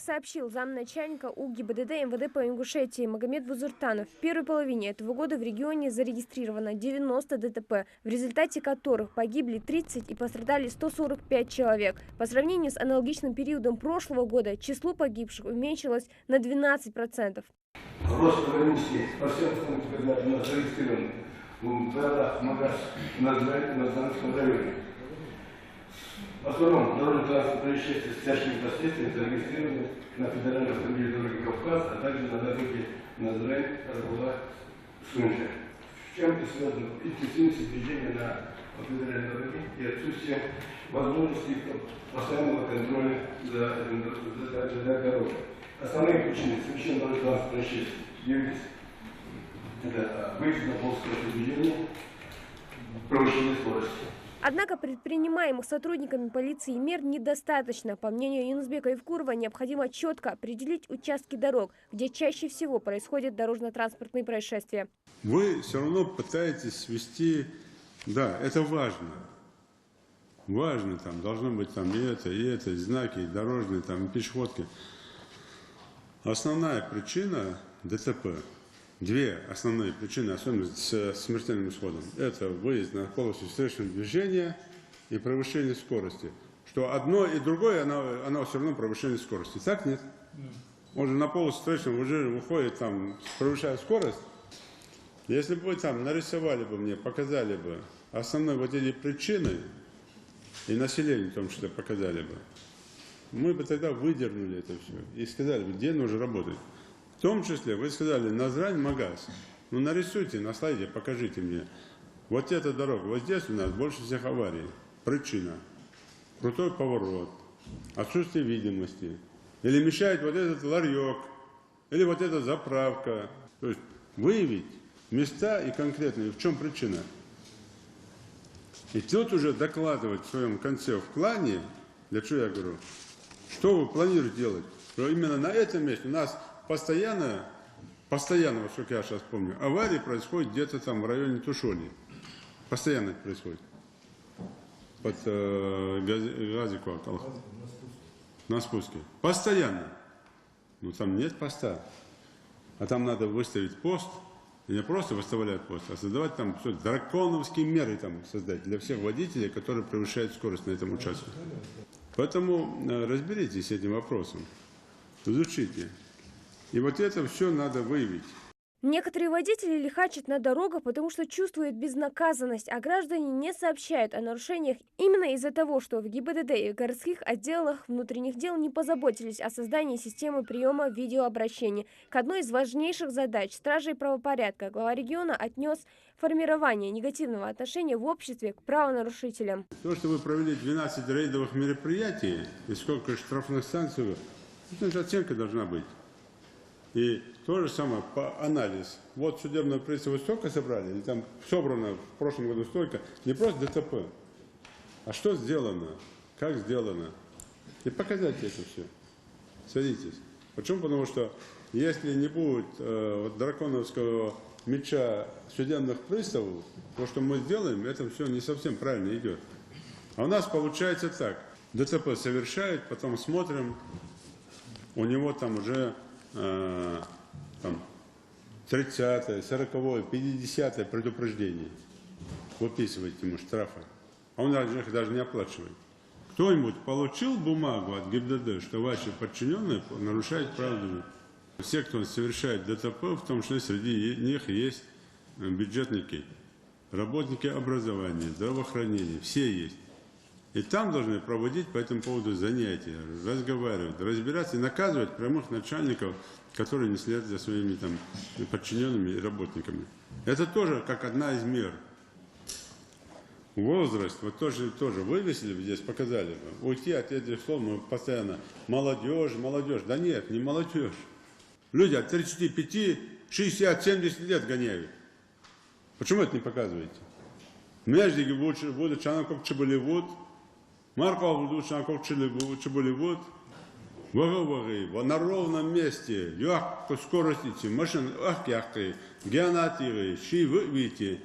сообщил замначальника УГИБДД МВД по Ингушетии Магомед Бузуртанов, в первой половине этого года в регионе зарегистрировано 90 ДТП, в результате которых погибли 30 и пострадали 145 человек. По сравнению с аналогичным периодом прошлого года число погибших уменьшилось на 12%. Рост органический по всем пунктам зарегистрирован в городах Магаз на Занском районе. В основном дорожно-транспортные происшествия с тяжкими последствиями зарегистрированы на федеральной автомобильной дороге Кавказ, а также на дороге Назрань, Арбула, Сунжа. С чем это связано? Интенсивность движения на федеральной дороге и отсутствие возможности постоянного контроля за дорогой. Основные причины совершения дорожно-транспортных происшествий явились это выезд на полскоростное движение, превышение скорости. Однако предпринимаемых сотрудниками полиции мер недостаточно. По мнению Юнусбека Евкурова, необходимо четко определить участки дорог, где чаще всего происходят дорожно-транспортные происшествия. Вы все равно пытаетесь свести, да, это важно. Важно, там должно быть там и это, знаки, и дорожные, там, и пешеходки. Основная причина ДТП, две основные причины, особенно с смертельным исходом, это выезд на полосу встречного движения и превышение скорости. Что одно и другое, оно все равно превышение скорости. Так нет? Он же на полосу встречного движения выходит, там, превышая скорость. Если бы вы там нарисовали бы мне, показали бы основные вот эти причины, и население в том числе показали бы, мы бы тогда выдернули это все и сказали бы, где нужно работать. В том числе вы сказали Назрань, Магаз. Ну нарисуйте на слайде, покажите мне. Вот эта дорога, вот здесь у нас больше всех аварий. Причина. Крутой поворот, отсутствие видимости. Или мешает вот этот ларек, или вот эта заправка. То есть выявить места и конкретные, в чем причина. И тут уже докладывать в своем конце в плане, для чего я говорю, что вы планируете делать? Что именно на этом месте у нас постоянно, насколько я сейчас помню, аварии происходят где-то там в районе Тушоли. Постоянно это происходит. Под Газику, на спуске. Постоянно. Но там нет поста. А там надо выставить пост. И не просто выставлять пост, а создавать там драконовские меры там создать для всех водителей, которые превышают скорость на этом участке. Поэтому разберитесь с этим вопросом, изучите. И вот это все надо выявить. Некоторые водители лихачат на дорогах, потому что чувствуют безнаказанность, а граждане не сообщают о нарушениях именно из-за того, что в ГИБДД и городских отделах внутренних дел не позаботились о создании системы приема видеообращений. К одной из важнейших задач стражей правопорядка глава региона отнес формирование негативного отношения в обществе к правонарушителям. То, что вы провели 12 рейдовых мероприятий и сколько штрафных санкций, это оценка должна быть. И то же самое по анализ. Вот судебное представительство столько собрали, или там собрано в прошлом году столько, не просто ДТП, а что сделано, как сделано. И показать это все. Садитесь. Почему? Потому что если не будет драконовского меча судебных приставов, то, что мы сделаем, это все не совсем правильно идет. А у нас получается так. ДТП совершает, потом смотрим, у него там уже 30-е, 40-е, 50-е предупреждение. Выписывать ему штрафы. А он их даже не оплачивает. Кто-нибудь получил бумагу от ГИБДД, что ваши подчиненные нарушают правила? Все, кто совершает ДТП, в том числе среди них есть бюджетники, работники образования, здравоохранения, все есть. И там должны проводить по этому поводу занятия, разговаривать, разбираться и наказывать прямых начальников, которые не следят за своими там подчиненными и работниками. Это тоже как одна из мер. Возраст, вот тоже вывесили бы здесь, показали бы. Уйти от этих слов мы постоянно молодежь, молодежь. Да нет, не молодежь. Люди от 35, 60, 70 лет гоняют. Почему это не показываете? Между будут чанаков Чеболевод, Марков будут чанаков Чеболевод, на ровном месте, скорость идти, машин, гранаты, видите.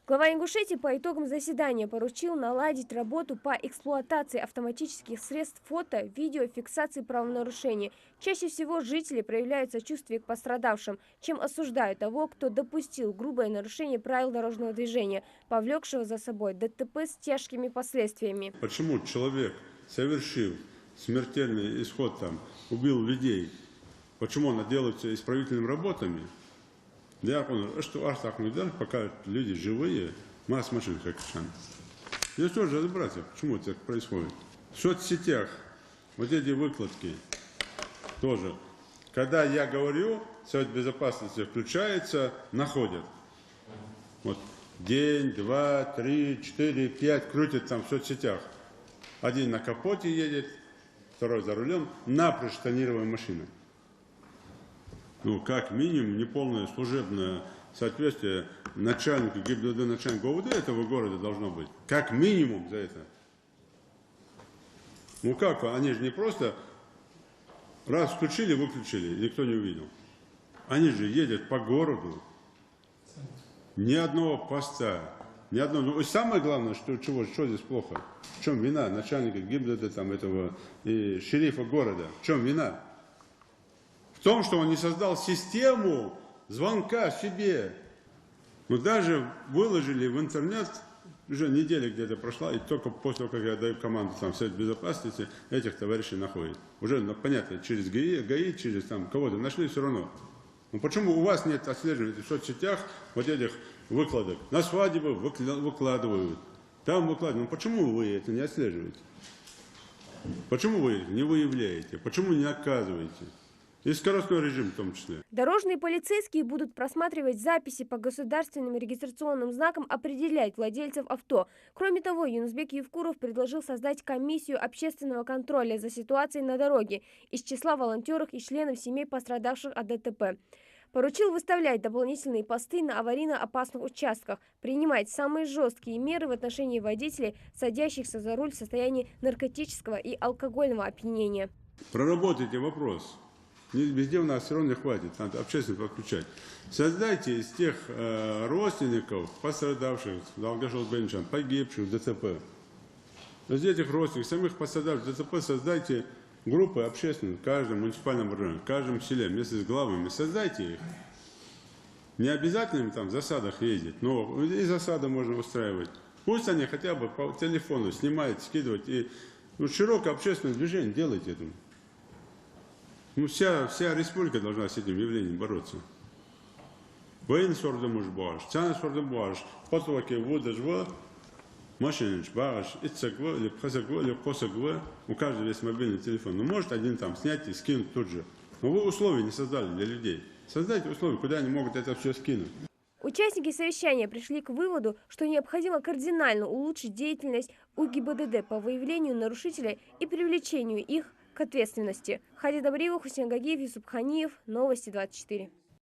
Глава Ингушетии по итогам заседания поручил наладить работу по эксплуатации автоматических средств фото, видео, фиксации правонарушений. Чаще всего жители проявляют сочувствие к пострадавшим, чем осуждают того, кто допустил грубое нарушение правил дорожного движения, повлекшего за собой ДТП с тяжкими последствиями. Почему человек, совершив смертельный исход, убил людей, почему он отделывается исправительными работами? Я понял, что пока люди живые, масс машин как шан. Здесь тоже разобраться, почему это происходит. В соцсетях вот эти выкладки тоже. Когда я говорю, Совет Безопасности включается, находят. Вот день, 2, 3, 4, 5 крутят там в соцсетях. Один на капоте едет, второй за рулем, напрочь тонированная машина. Ну, как минимум, неполное служебное соответствие начальнику ГИБДД, начальнику ГУВД этого города должно быть. Как минимум за это. Ну как, они же не просто раз включили, выключили, никто не увидел. Они же едут по городу. Ни одного поста, ни одного. Ну, и самое главное, что здесь плохо? В чем вина начальника ГИБДД, этого и шерифа города? В чем вина? В том, что он не создал систему звонка себе. Но даже выложили в интернет, уже неделя где-то прошла, и только после того, как я даю команду Совет Безопасности, этих товарищей находят. Уже, понятно, через ГАИ, через кого-то нашли все равно. Но почему у вас нет отслеживания в соцсетях вот этих выкладок? На свадьбы выкладывают, там выкладывают. Ну почему вы это не отслеживаете? Почему вы это не выявляете? Почему не наказываете? И скоростной режим в том числе. Дорожные полицейские будут просматривать записи по государственным регистрационным знакам, определять владельцев авто. Кроме того, Юнусбек Евкуров предложил создать комиссию общественного контроля за ситуацией на дороге из числа волонтеров и членов семей пострадавших от ДТП. Поручил выставлять дополнительные посты на аварийно опасных участках, принимать самые жесткие меры в отношении водителей, садящихся за руль в состоянии наркотического и алкогольного опьянения. Проработайте вопрос. Везде у нас все равно не хватит, надо общественно подключать. Создайте из тех родственников, пострадавших, погибших в ДТП. Из этих родственников, самих пострадавших в ДТП, создайте группы общественные в каждом муниципальном районе, в каждом селе, вместе с главами. Создайте их. Не обязательно им в засадах ездить, но и засады можно устраивать. Пусть они хотя бы по телефону снимают, скидывают. И широкое общественное движение делайте это. Вся республика должна с этим явлением бороться. Военный сордом уж баш, цены сордом баш, потоки водожва, машины баш, ицагва, или пхасагва, или посагва, у каждого есть мобильный телефон. Ну, может один снять и скинуть тут же. Но вы условия не создали для людей. Создайте условия, куда они могут это все скинуть. Участники совещания пришли к выводу, что необходимо кардинально улучшить деятельность УГИБДД по выявлению нарушителей и привлечению их к ответственности. Хади Добриева, Хусейн Гагиев, Юсуп Ханиев. Новости 24.